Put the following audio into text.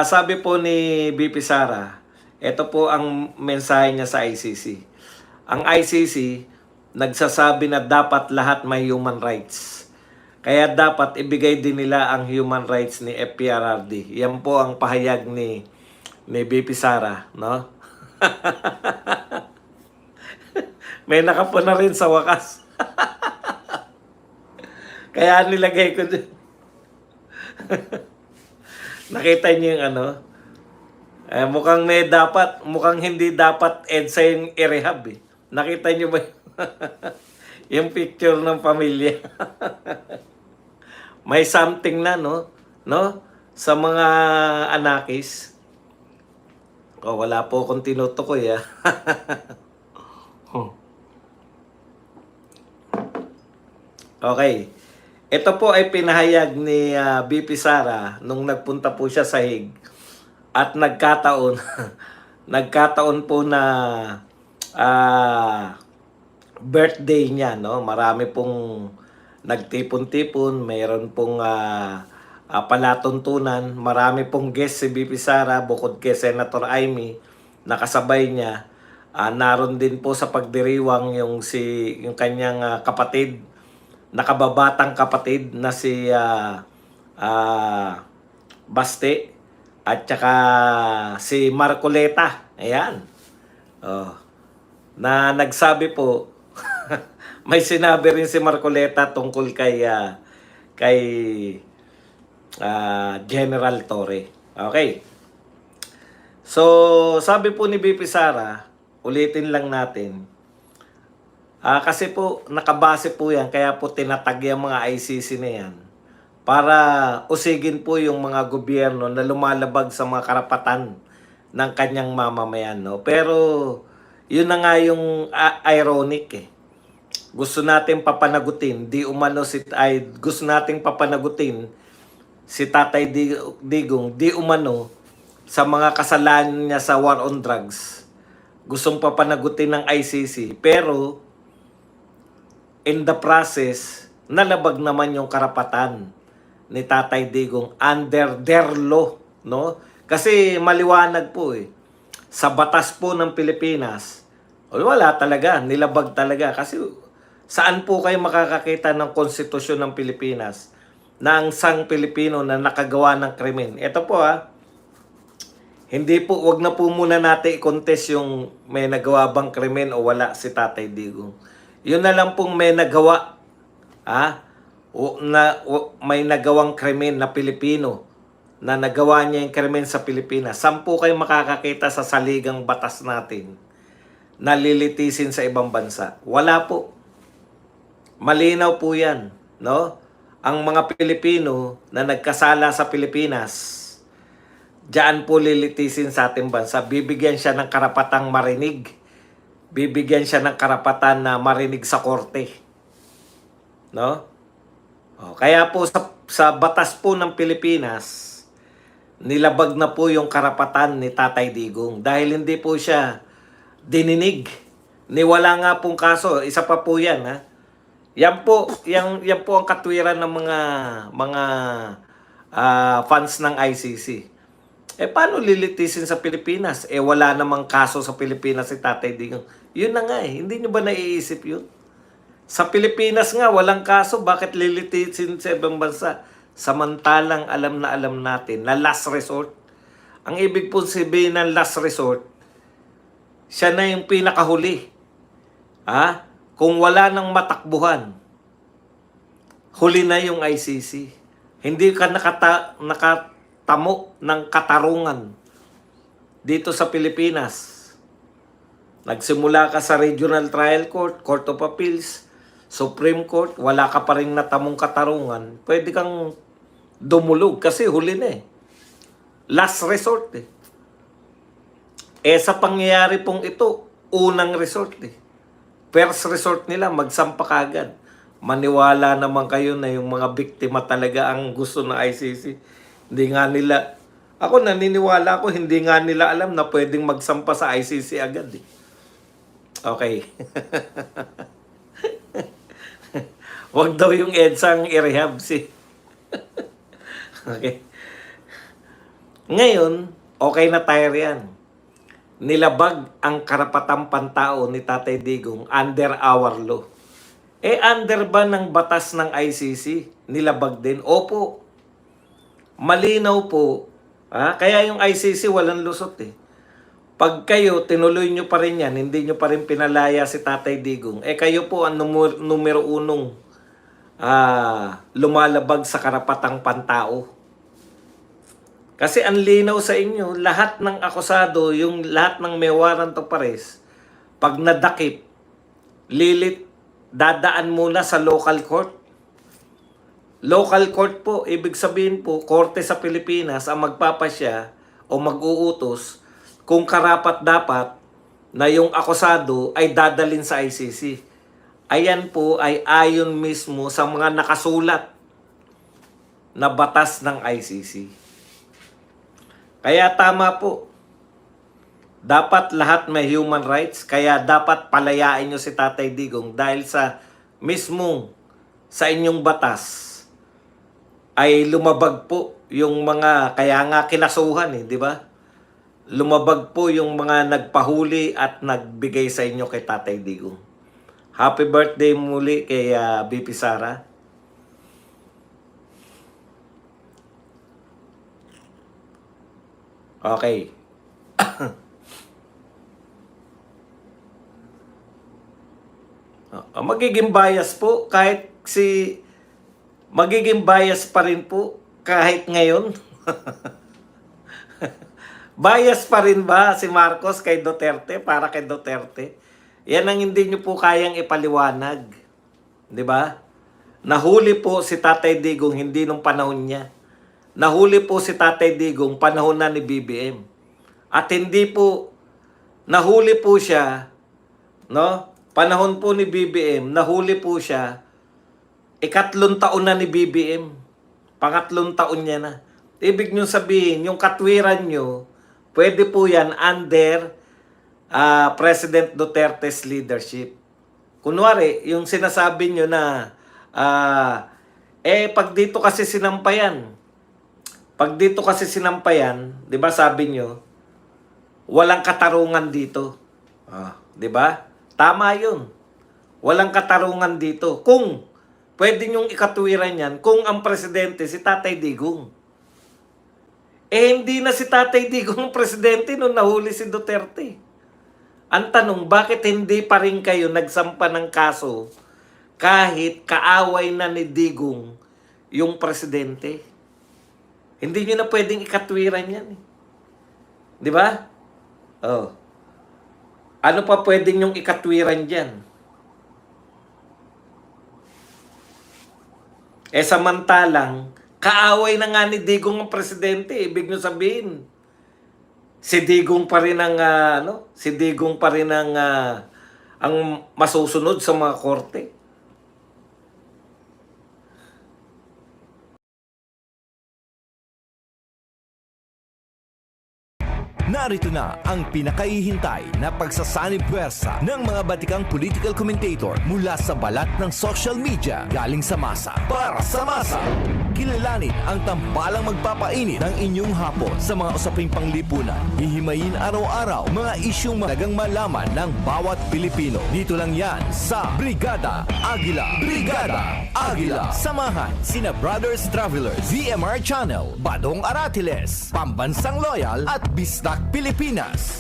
Sabi po ni BP Sara, ito po ang mensahe niya sa ICC. Ang ICC, nagsasabi na dapat lahat may human rights. Kaya dapat ibigay din nila ang human rights ni FPRRD. Yan po ang pahayag ni BP Sara, no? May nakapo na rin sa wakas. Kaya nilagay ko dun. Nakita niyo yung ano? Mukhang hindi dapat EDSA yung i-rehab eh. Nakita niyo ba yung picture ng pamilya? May something na, no? No? Sa mga anakis. Wala po akong tinutukoy, ah. Okay. Ito po ay pinahayag ni BP Sara nung nagpunta po siya sa Hague. At nagkataon po na birthday niya, no? Marami pong nagtipon-tipon, mayroon pong palatuntunan, marami pong guest si BP Sara bukod kay Senator Amy, nakasabay niya. Naroon din po sa pagdiriwang yung kanyang kapatid, nakababatang kapatid na si Baste at saka si Marcoleta. Ayan. Oh. Na nagsabi po may sinabi rin si Marcoleta tungkol kay General Torre. Okay. So, sabi po ni BP Sara, ulitin lang natin. Kasi po, nakabase po yan, kaya po tinatag yung mga ICC na yan para usigin po yung mga gobyerno na lumalabag sa mga karapatan ng kanyang mamamayan. No? Pero, yun na nga yung ironic eh. Gusto natin papanagutin, gusto nating papanagutin si Tatay Digong, di umano, sa mga kasalanan niya sa war on drugs. Gustong papanagutin ng ICC, pero in the process, nalabag naman yung karapatan ni Tatay Digong under their law, no? Kasi maliwanag po eh. Sa batas po ng Pilipinas, wala talaga, nilabag talaga. Kasi saan po kayo makakakita ng konstitusyon ng Pilipinas na ang sang Pilipino na nakagawa ng krimen? Ito po hindi po, wag na po muna natin i-contest yung may nagawa bang krimen o wala si Tatay Digong. Yun na lang pong may nagawa, may nagawang krimen na Pilipino, na nagawa niya yung krimen sa Pilipinas. Saan po kayo makakakita sa saligang batas natin na lilitisin sa ibang bansa? Wala po. Malinaw po yan, no? Ang mga Pilipino na nagkasala sa Pilipinas, diyan po lilitisin sa ating bansa. Bibigyan siya ng karapatang marinig. Bibigyan siya ng karapatan na marinig sa korte. No? Kaya po sa batas po ng Pilipinas, nilabag na po yung karapatan ni Tatay Digong. Dahil hindi po siya dininig. Niwala nga pong kaso. Isa pa po yan, ha? Yan po ang katwiran ng mga fans ng ICC. Paano lilitisin sa Pilipinas? Wala namang kaso sa Pilipinas si Tatay Digong. Yun na nga eh. Hindi nyo ba naiisip yun? Sa Pilipinas nga, walang kaso. Bakit lilitisin sa ibang bansa? Samantalang alam na alam natin na last resort. Ang ibig po sabihin ng last resort, siya na yung pinakahuli. Kung wala nang matakbuhan, huli na yung ICC. Hindi ka nakatamo ng katarungan dito sa Pilipinas. Nagsimula ka sa Regional Trial Court, Court of Appeals, Supreme Court, wala ka pa rin natamong katarungan, pwede kang dumulog kasi huli na eh. Last resort eh. Sa pangyayari pong ito, unang resort eh. First resort nila, magsampa kagad. Maniwala naman kayo na yung mga biktima talaga ang gusto ng ICC. Hindi nga nila, ako naniniwala ako, hindi nga nila alam na pwedeng magsampa sa ICC agad eh. Okay. Wag daw yung EDSA ang i-rehab si. Okay. Ngayon, okay na tayo riyan. Nilabag ang karapatang pantao ni Tatay Digong under our law. Under ba ng batas ng ICC? Nilabag din? Opo. Malinaw po. Kaya yung ICC walang lusot eh. Pag kayo, tinuloy nyo pa rin yan, hindi nyo pa rin pinalaya si Tatay Digong, kayo po ang numero unong lumalabag sa karapatang pantao. Kasi ang linaw sa inyo, lahat ng akusado, yung lahat ng may warrant of arrest, pag nadakip, dadaan muna sa local court. Local court po, ibig sabihin po, korte sa Pilipinas ang magpapasya o mag-uutos kung karapat-dapat na yung akusado ay dadalin sa ICC. Ayan po ay ayon mismo sa mga nakasulat na batas ng ICC. Kaya tama po. Dapat lahat may human rights, kaya dapat palayain nyo si Tatay Digong dahil sa mismong sa inyong batas ay lumabag po yung mga, kaya nga kinasuhan di ba? Lumabag po yung mga nagpahuli at nagbigay sa inyo kay Tatay Digong. Happy birthday muli kay BP Sara. Okay. Magiging bias po magiging bias pa rin po kahit ngayon. Bias pa rin ba si Marcos kay Duterte para kay Duterte? Yan ang hindi nyo po kayang ipaliwanag. Di ba? Nahuli po si Tatay Digong hindi nung panahon niya. Nahuli po si Tatay Digong panahon na ni BBM. At hindi po, nahuli po siya, no? Panahon po ni BBM, nahuli po siya, 3 taon na ni BBM. 4 taon niya na. Ibig nyo sabihin, yung katwiran nyo, pwede po yan under President Duterte's leadership. Kunwari, yung sinasabi nyo na, pag dito kasi sinampayan, di ba sabi nyo, walang katarungan dito. Di ba? Tama yun. Walang katarungan dito. Kung pwede nyong ikatwiran yan, kung ang presidente si Tatay Digong. Hindi na si Tatay Digong ang presidente nung nahuli si Duterte. Ang tanong, bakit hindi pa rin kayo nagsampa ng kaso kahit kaaway na ni Digong yung presidente? Hindi nyo na pwedeng ikatwiran yan. Di ba? Ano pa pwedeng nyong ikatwiran dyan? Samantalang, kaaway na nga ni Digong ang presidente. Ibig nyo sabihin, si Digong pa rin ang, ang masusunod sa mga korte. Narito na ang pinakaihintay na pagsasanib puwersa ng mga batikang political commentator mula sa balat ng social media galing sa masa. Para sa masa, kilalanin ang tambalang magpapainit ng inyong hapon sa mga usaping panglipunan. Hihimayin araw-araw mga isyong malagang malaman ng bawat Pilipino. Dito lang yan sa Brigada Agila. Brigada Agila. Samahan sina Brothers Travelers, VMR Channel, Badong Aratiles, Pambansang Loyal at Bistak Pilipinas.